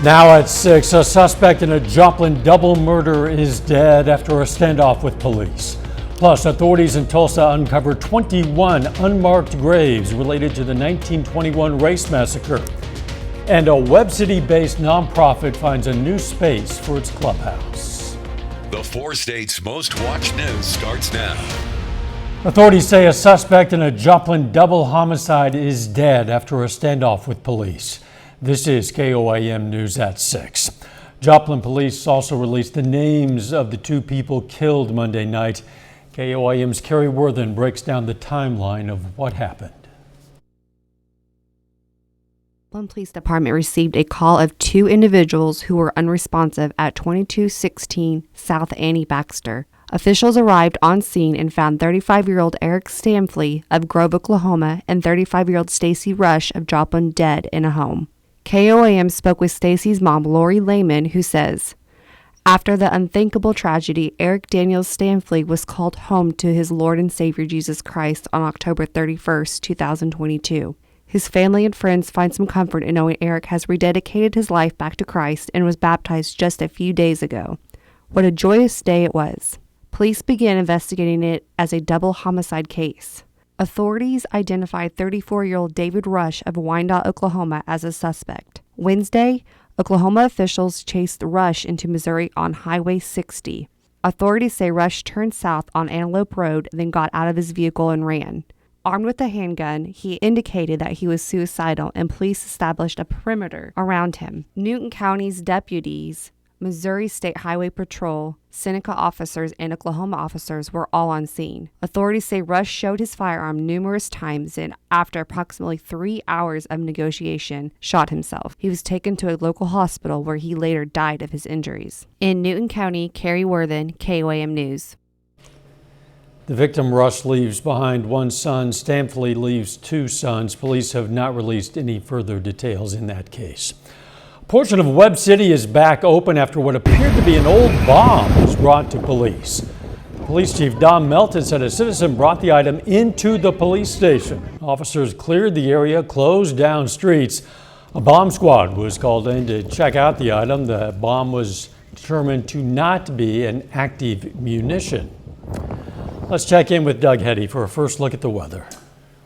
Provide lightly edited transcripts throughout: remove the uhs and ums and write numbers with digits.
Now at 6, a suspect in a Joplin double murder is dead after a standoff with police. Plus, authorities in Tulsa uncovered 21 unmarked graves related to the 1921 race massacre. And a Webb City-based nonprofit finds a new space for its clubhouse. The 4 states' most watched news starts now. Authorities say a suspect in a Joplin double homicide is dead after a standoff with police. This is KOAM News at 6. Joplin police also released the names of the 2 people killed Monday night. KOAM's Carrie Worthen breaks down the timeline of what happened. Joplin Police Department received a call of 2 individuals who were unresponsive at 2216 South Annie Baxter. Officials arrived on scene and found 35-year-old Eric Stanfley of Grove, Oklahoma, and 35-year-old Stacy Rush of Joplin dead in a home. KOAM spoke with Stacy's mom, Lori Lehman, who says, after the unthinkable tragedy, Eric Daniels Stanfley was called home to his Lord and Savior Jesus Christ on October 31st, 2022. His family and friends find some comfort in knowing Eric has rededicated his life back to Christ and was baptized just a few days ago. What a joyous day it was. Police began investigating it as a double homicide case. Authorities identified 34-year-old David Rush of Wyandotte, Oklahoma as a suspect. Wednesday, Oklahoma officials chased Rush into Missouri on Highway 60. Authorities say Rush turned south on Antelope Road, then got out of his vehicle and ran. Armed with a handgun, he indicated that he was suicidal, and police established a perimeter around him. Newton County's deputies, Missouri State Highway Patrol, Seneca officers, and Oklahoma officers were all on scene. Authorities say Rush showed his firearm numerous times and, after approximately 3 hours of negotiation, shot himself. He was taken to a local hospital where he later died of his injuries. In Newton County, Carrie Worthen, KOAM News. The victim, Rush, leaves behind 1 son. Stanfley leaves 2 sons. Police have not released any further details in that case. A portion of Webb City is back open after what appeared to be an old bomb was brought to police. Police Chief Don Melton said a citizen brought the item into the police station. Officers cleared the area, closed down streets. A bomb squad was called in to check out the item. The bomb was determined to not be an active munition. Let's check in with Doug Heddy for a first look at the weather.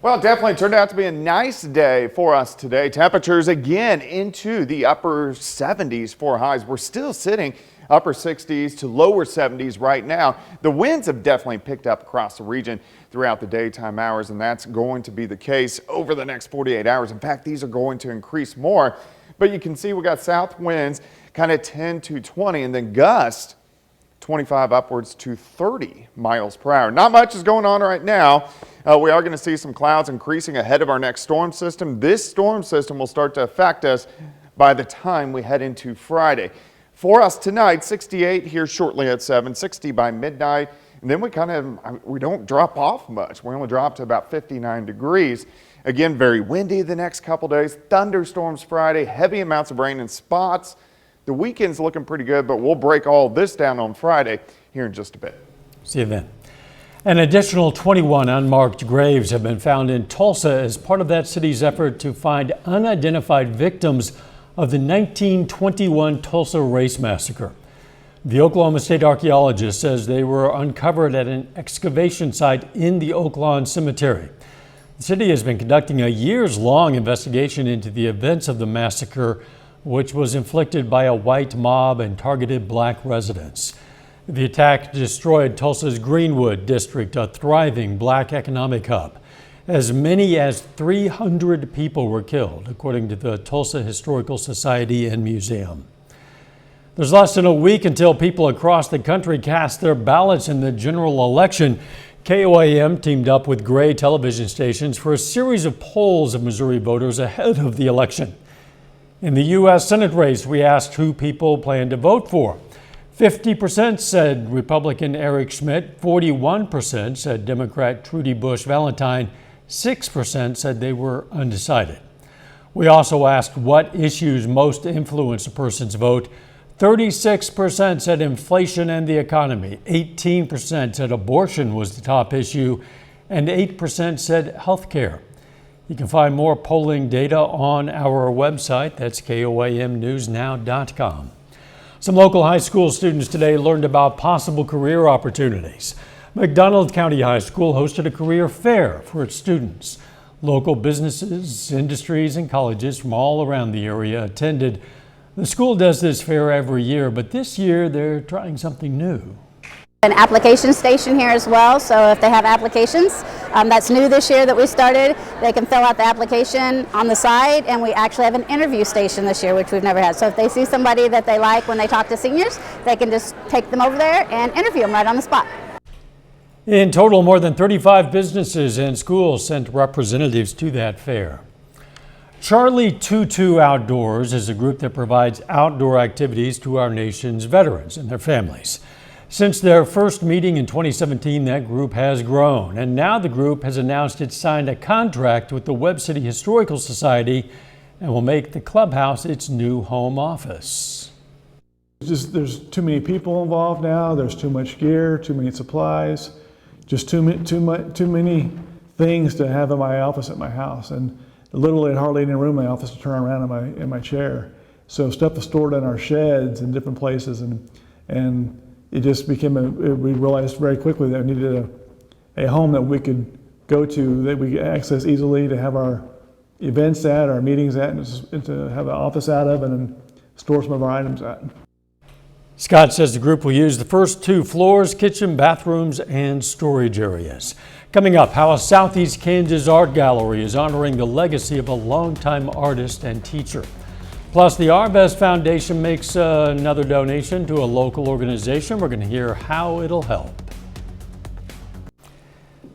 Well, it definitely turned out to be a nice day for us today. Temperatures again into the upper 70s for highs. We're still sitting upper 60s to lower 70s right now. The winds have definitely picked up across the region throughout the daytime hours, and that's going to be the case over the next 48 hours. In fact, these are going to increase more. But you can see we got south winds kind of 10 to 20 and then gusts 25 upwards to 30 miles per hour. Not much is going on right now. We are going to see some clouds increasing ahead of our next storm system. This storm system will start to affect us by the time we head into Friday. For us tonight, 68 here shortly at 7, 60 by midnight, and then we don't drop off much. We only drop to about 59 degrees. Again, very windy the next couple days. Thunderstorms Friday, heavy amounts of rain in spots. The weekend's looking pretty good, but we'll break all this down on Friday here in just a bit. See you then. An additional 21 unmarked graves have been found in Tulsa as part of that city's effort to find unidentified victims of the 1921 Tulsa race massacre. The Oklahoma State archaeologist says they were uncovered at an excavation site in the Oak Lawn Cemetery. The city has been conducting a years-long investigation into the events of the massacre, which was inflicted by a white mob and targeted black residents. The attack destroyed Tulsa's Greenwood district, a thriving black economic hub. As many as 300 people were killed, according to the Tulsa Historical Society and Museum. There's less than a week until people across the country cast their ballots in the general election. KOAM teamed up with Gray television stations for a series of polls of Missouri voters ahead of the election. In the U.S. Senate race, we asked who people plan to vote for. 50% said Republican Eric Schmidt, 41% said Democrat Trudy Busch Valentine, 6% said they were undecided. We also asked what issues most influence a person's vote. 36% said inflation and the economy, 18% said abortion was the top issue, and 8% said health care. You can find more polling data on our website. That's KOAMnewsnow.com. Some local high school students today learned about possible career opportunities. McDonald County High School hosted a career fair for its students. Local businesses, industries, and colleges from all around the area attended. The school does this fair every year, but this year they're trying something new. An application station here as well, so if they have applications, that's new this year that we started, they can fill out the application on the side, and we actually have an interview station this year, which we've never had. So if they see somebody that they like when they talk to seniors, they can just take them over there and interview them right on the spot. In total, more than 35 businesses and schools sent representatives to that fair. Charlie 22 Outdoors is a group that provides outdoor activities to our nation's veterans and their families. Since their first meeting in 2017, that group has grown, and now the group has announced it signed a contract with the Webb City Historical Society and will make the clubhouse its new home office. There's too many people involved now. There's too much gear, too many supplies, just too many things to have in my office at my house, and literally hardly any room in my office to turn around in my chair. So stuff is stored in our sheds in different places, and it just became we realized very quickly that we needed a home that we could go to, that we could access easily, to have our events at, our meetings at, and to have an office out of, and store some of our items at. Scott says the group will use the first 2 floors, kitchen, bathrooms, and storage areas. Coming up, how a Southeast Kansas art gallery is honoring the legacy of a longtime artist and teacher. Plus, the Our Best Foundation makes another donation to a local organization. We're going to hear how it'll help.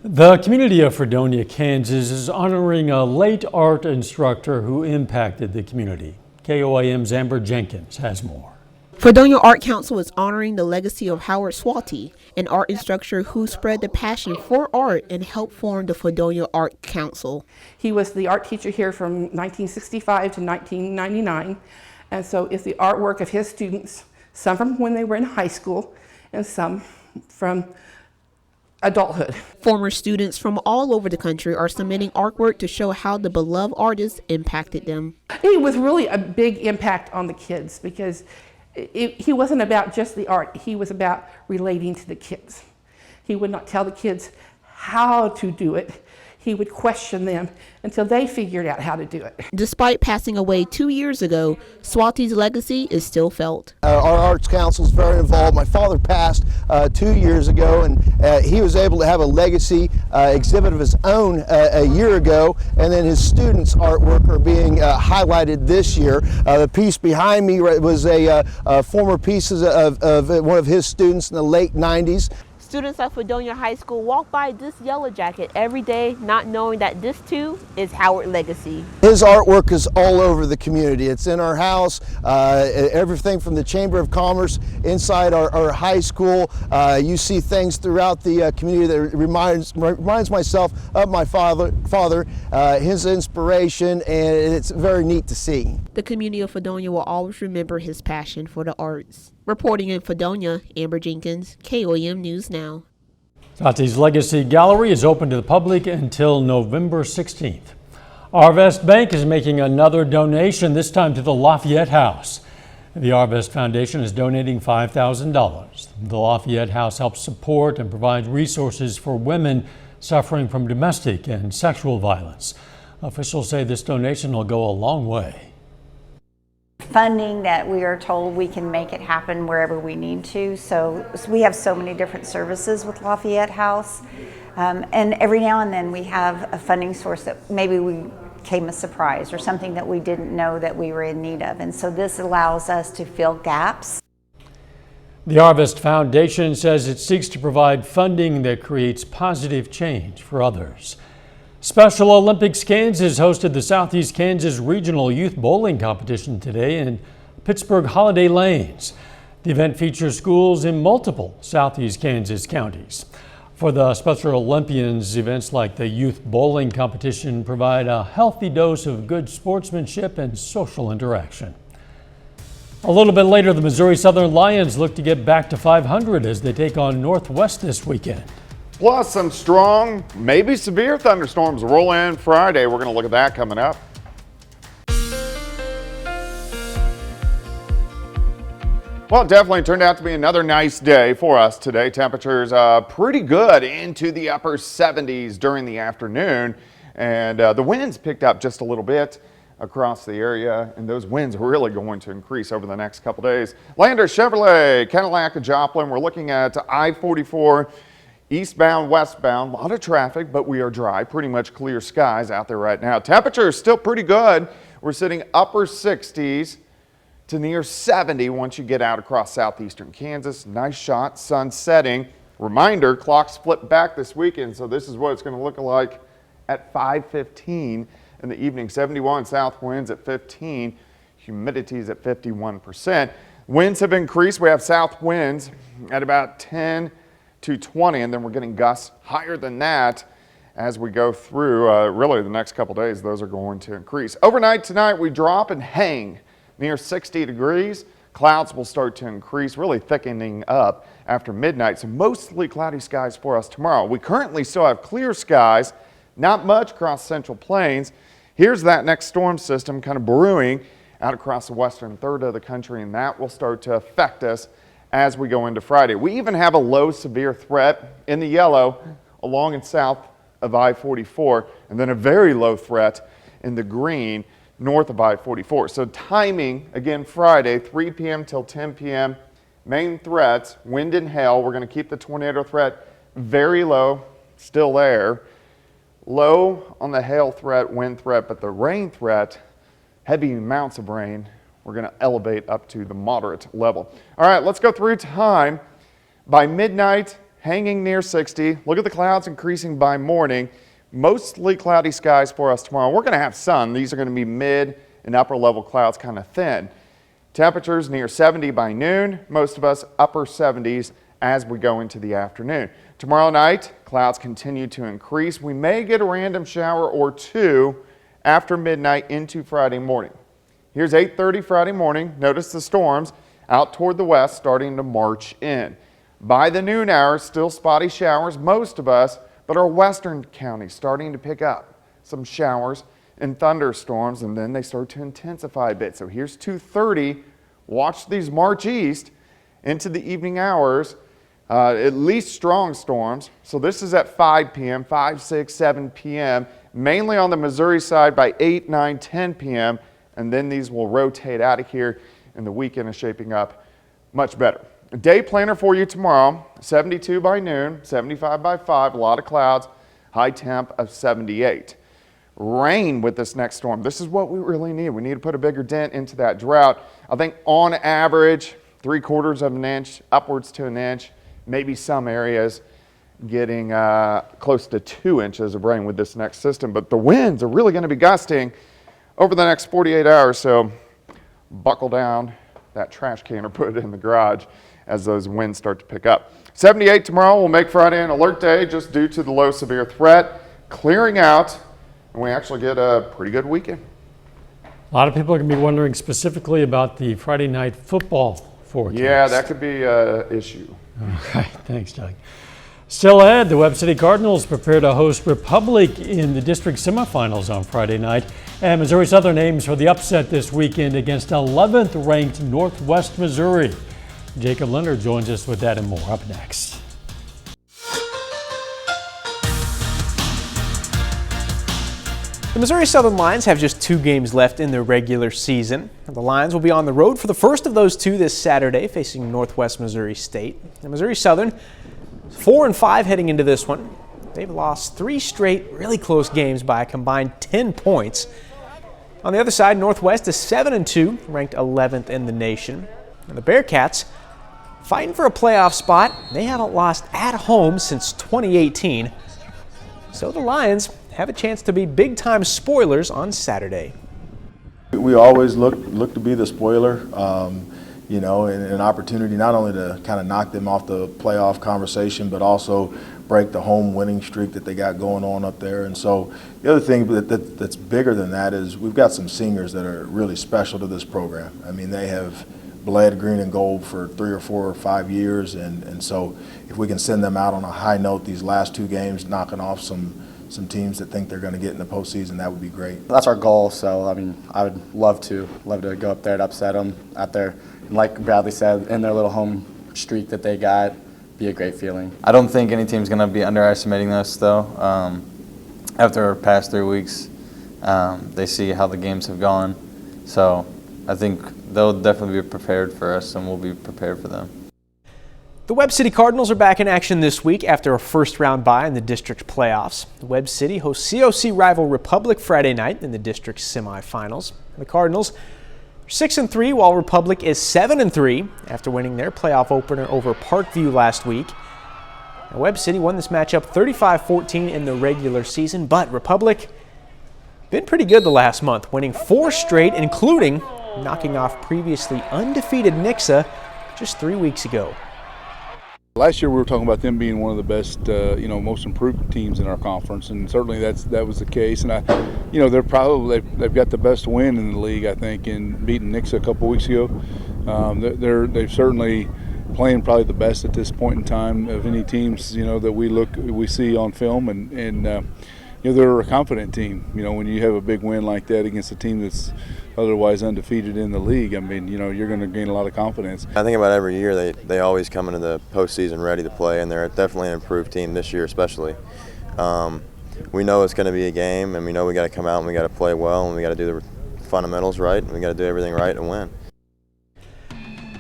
The community of Fredonia, Kansas is honoring a late art instructor who impacted the community. KOAM's Amber Jenkins has more. Fredonia Art Council is honoring the legacy of Howard Swalty, an art instructor who spread the passion for art and helped form the Fredonia Art Council. He was the art teacher here from 1965 to 1999, and so it's the artwork of his students, some from when they were in high school and some from adulthood. Former students from all over the country are submitting artwork to show how the beloved artist impacted them. He was really a big impact on the kids because he wasn't about just the art, he was about relating to the kids. He would not tell the kids how to do it. He would question them until they figured out how to do it. Despite passing away 2 years ago, Swalty's legacy is still felt. Our Arts Council is very involved. My father passed 2 years ago, and he was able to have a legacy exhibit of his own a year ago, and then his students' artwork are being highlighted this year. The piece behind me was a former piece of one of his students in the late 90s. Students at Fredonia High School walk by this yellow jacket every day, not knowing that this too is Howard's legacy. His artwork is all over the community. It's in our house, everything from the Chamber of Commerce inside our high school. You see things throughout the community that reminds myself of my father, his inspiration, and it's very neat to see. The community of Fredonia will always remember his passion for the arts. Reporting in Fredonia, Amber Jenkins, KOAM News Now. Swalty's Legacy Gallery is open to the public until November 16th. Arvest Bank is making another donation, this time to the Lafayette House. The Arvest Foundation is donating $5,000. The Lafayette House helps support and provide resources for women suffering from domestic and sexual violence. Officials say this donation will go a long way. Funding that we are told we can make it happen wherever we need to. So we have so many different services with Lafayette House. And every now and then we have a funding source that maybe we came a surprise or something that we didn't know that we were in need of. And so this allows us to fill gaps. The Arvest Foundation says it seeks to provide funding that creates positive change for others. Special Olympics Kansas hosted the Southeast Kansas Regional Youth Bowling Competition today in Pittsburgh Holiday Lanes. The event features schools in multiple Southeast Kansas counties. For the Special Olympians, events like the Youth Bowling Competition provide a healthy dose of good sportsmanship and social interaction. A little bit later, the Missouri Southern Lions look to get back to 500 as they take on Northwest this weekend. Plus some strong, maybe severe thunderstorms roll in Friday. We're going to look at that coming up. Well, it definitely turned out to be another nice day for us today. Temperatures pretty good into the upper 70s during the afternoon. And the winds picked up just a little bit across the area. And those winds are really going to increase over the next couple days. Lander, Chevrolet, Cadillac, and Joplin. We're looking at I-44 eastbound, westbound. A lot of traffic, but we are dry. Pretty much clear skies out there right now. Temperature is still pretty good. We're sitting upper 60s. To near 70 once you get out across southeastern Kansas. Nice shot, sun setting. Reminder, clocks flip back this weekend, so this is what it's going to look like at 5:15 in the evening. 71 south winds at 15, humidity is at 51%. Winds have increased. We have south winds at about 10 to 20, and then we're getting gusts higher than that as we go through really the next couple days. Those are going to increase. Overnight tonight, we drop and hang near 60 degrees. Clouds will start to increase, really thickening up after midnight. So mostly cloudy skies for us tomorrow. We currently still have clear skies, not much across central plains. Here's that next storm system kind of brewing out across the western third of the country, and that will start to affect us as we go into Friday. We even have a low severe threat in the yellow along and south of I-44, and then a very low threat in the green north of I-44. So timing, again, Friday, 3 p.m. till 10 p.m. Main threats, wind and hail. We're going to keep the tornado threat very low, still there. Low on the hail threat, wind threat, but the rain threat, heavy amounts of rain, we're going to elevate up to the moderate level. All right, let's go through time. By midnight, hanging near 60. Look at the clouds increasing by morning. Mostly cloudy skies for us tomorrow. We're going to have sun. These are going to be mid and upper level clouds, kind of thin. Temperatures near 70 by noon. Most of us upper 70s as we go into the afternoon. Tomorrow night, clouds continue to increase. We may get a random shower or two after midnight into Friday morning. Here's 8:30 Friday morning. Notice the storms out toward the west starting to march in. By the noon hour, still spotty showers, most of us, but our western counties starting to pick up some showers and thunderstorms, and then they start to intensify a bit. So here's 2:30. Watch these march east into the evening hours, at least strong storms. So this is at 5 p.m., 5, 6, 7 p.m., mainly on the Missouri side by 8, 9, 10 p.m., and then these will rotate out of here, and the weekend is shaping up much better. Day planner for you tomorrow, 72 by noon, 75 by 5, a lot of clouds, high temp of 78. Rain with this next storm. This is what we really need. We need to put a bigger dent into that drought. I think on average, 3/4 of an inch, upwards to an inch, maybe some areas getting close to 2 inches of rain with this next system. But the winds are really going to be gusting over the next 48 hours, so buckle down that trash can or put it in the garage as those winds start to pick up. 78 tomorrow will make Friday an alert day just due to the low severe threat clearing out, and we actually get a pretty good weekend. A lot of people are going to be wondering specifically about the Friday night football forecast. Yeah, that could be an issue. Okay, thanks, Doug. Still ahead, the Webb City Cardinals prepare to host Republic in the district semifinals on Friday night. And Missouri Southern aims for the upset this weekend against 11th ranked Northwest Missouri. Jacob Leonard joins us with that and more up next. The Missouri Southern Lions have just 2 games left in their regular season. The Lions will be on the road for the first of those 2 this Saturday, facing Northwest Missouri State. The Missouri Southern 4-5 heading into this one. They've lost 3 straight really close games by a combined 10 points. On the other side, Northwest is 7-2, ranked 11th in the nation. And the Bearcats fighting for a playoff spot. They haven't lost at home since 2018. So the Lions have a chance to be big-time spoilers on Saturday. We always look to be the spoiler, you know, and an opportunity not only to kind of knock them off the playoff conversation, but also break the home winning streak that they got going on up there. And so the other thing that's bigger than that is we've got some seniors that are really special to this program. I mean, they have bled green and gold for 3 or 4 or 5 years, and so if we can send them out on a high note these last 2 games, knocking off some teams that think they're going to get in the postseason, that would be great. That's our goal. So I mean, I would love to go up there and upset them out there. And like Bradley said, in their little home streak that they got, be a great feeling. I don't think any team's going to be underestimating us, though. After our past 3 weeks, they see how the games have gone. So I think they'll definitely be prepared for us, and we'll be prepared for them. The Webb City Cardinals are back in action this week after a first-round bye in the district playoffs. Webb City hosts COC rival Republic Friday night in the district semifinals. The Cardinals are 6-3, while Republic is 7-3 after winning their playoff opener over Parkview last week. Now, Webb City won this matchup 35-14 in the regular season, but Republic been pretty good the last month, winning 4 straight, including knocking off previously undefeated Nixa just 3 weeks ago. Last year we were talking about them being one of the best, most improved teams in our conference, and certainly that was the case. And they've got the best win in the league, I think, in beating Nixa a couple weeks ago. They've certainly playing probably the best at this point in time of any teams that we see on film, and they're a confident team. When you have a big win like that against a team that's otherwise undefeated in the league, I mean, you're going to gain a lot of confidence. I think about every year they always come into the postseason ready to play, and they're definitely an improved team this year especially. We know it's going to be a game, and we know we got to come out and we got to play well, and we got to do the fundamentals right, and we got to do everything right and win.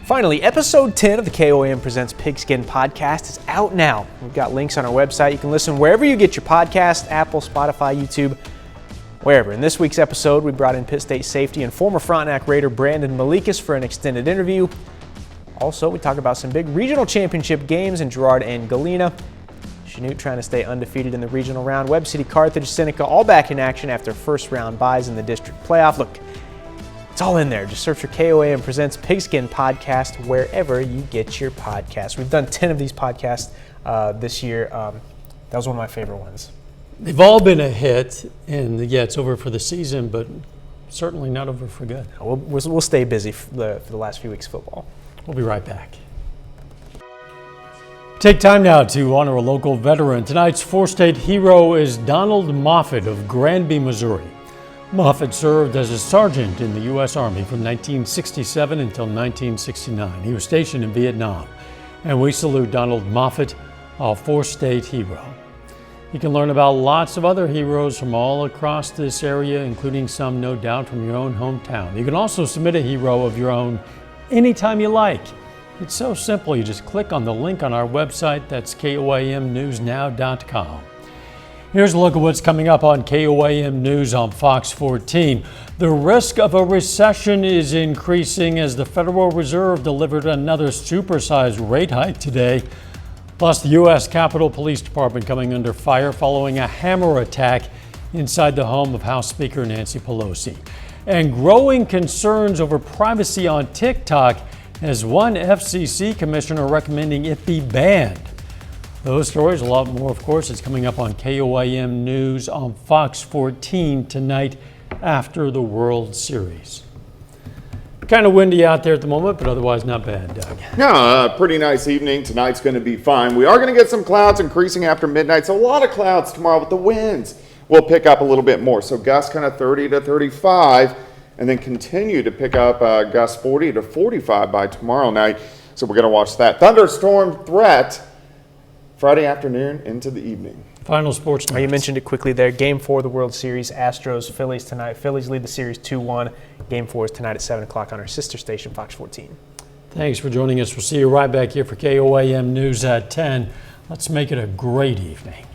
Finally, episode 10 of the KOAM Presents Pigskin podcast is out now. We've got links on our website. You can listen wherever you get your podcast, Apple, Spotify, YouTube, wherever. In this week's episode, we brought in Pitt State safety and former Frontenac Raider Brandon Malikas for an extended interview. Also, we talk about some big regional championship games in Girard and Galena. Chanute trying to stay undefeated in the regional round. Webb City, Carthage, Seneca all back in action after first round buys in the district playoff. Look, it's all in there. Just search for KOAM Presents Pigskin Podcast wherever you get your podcast. We've done 10 of these podcasts this year. That was one of my favorite ones. They've all been a hit, and yeah, it's over for the season, but certainly not over for good. We'll stay busy for the last few weeks of football. We'll be right back. Take time now to honor a local veteran. Tonight's four-state hero is Donald Moffett of Granby, Missouri. Moffett served as a sergeant in the U.S. Army from 1967 until 1969. He was stationed in Vietnam, and we salute Donald Moffett, our four-state hero. You can learn about lots of other heroes from all across this area, including some, no doubt, from your own hometown. You can also submit a hero of your own anytime you like. It's so simple. You just click on the link on our website. That's KOAMnewsnow.com. Here's a look at what's coming up on KOAM News on Fox 14. The risk of a recession is increasing as the Federal Reserve delivered another supersized rate hike today. Plus, the U.S. Capitol Police Department coming under fire following a hammer attack inside the home of House Speaker Nancy Pelosi. And growing concerns over privacy on TikTok as one FCC commissioner recommending it be banned. Those stories, a lot more, of course, is coming up on KOAM News on Fox 14 tonight after the World Series. Kind of windy out there at the moment, but otherwise not bad, Doug. No, pretty nice evening. Tonight's going to be fine. We are going to get some clouds increasing after midnight, so a lot of clouds tomorrow, but the winds will pick up a little bit more. So gusts kind of 30 to 35, and then continue to pick up gusts 40 to 45 by tomorrow night. So we're going to watch that thunderstorm threat Friday afternoon into the evening. Final sports night. You mentioned it quickly there. Game 4 of the World Series, Astros, Phillies tonight. Phillies lead the series 2-1. Game 4 is tonight at 7 o'clock on our sister station, Fox 14. Thanks for joining us. We'll see you right back here for KOAM News at 10. Let's make it a great evening.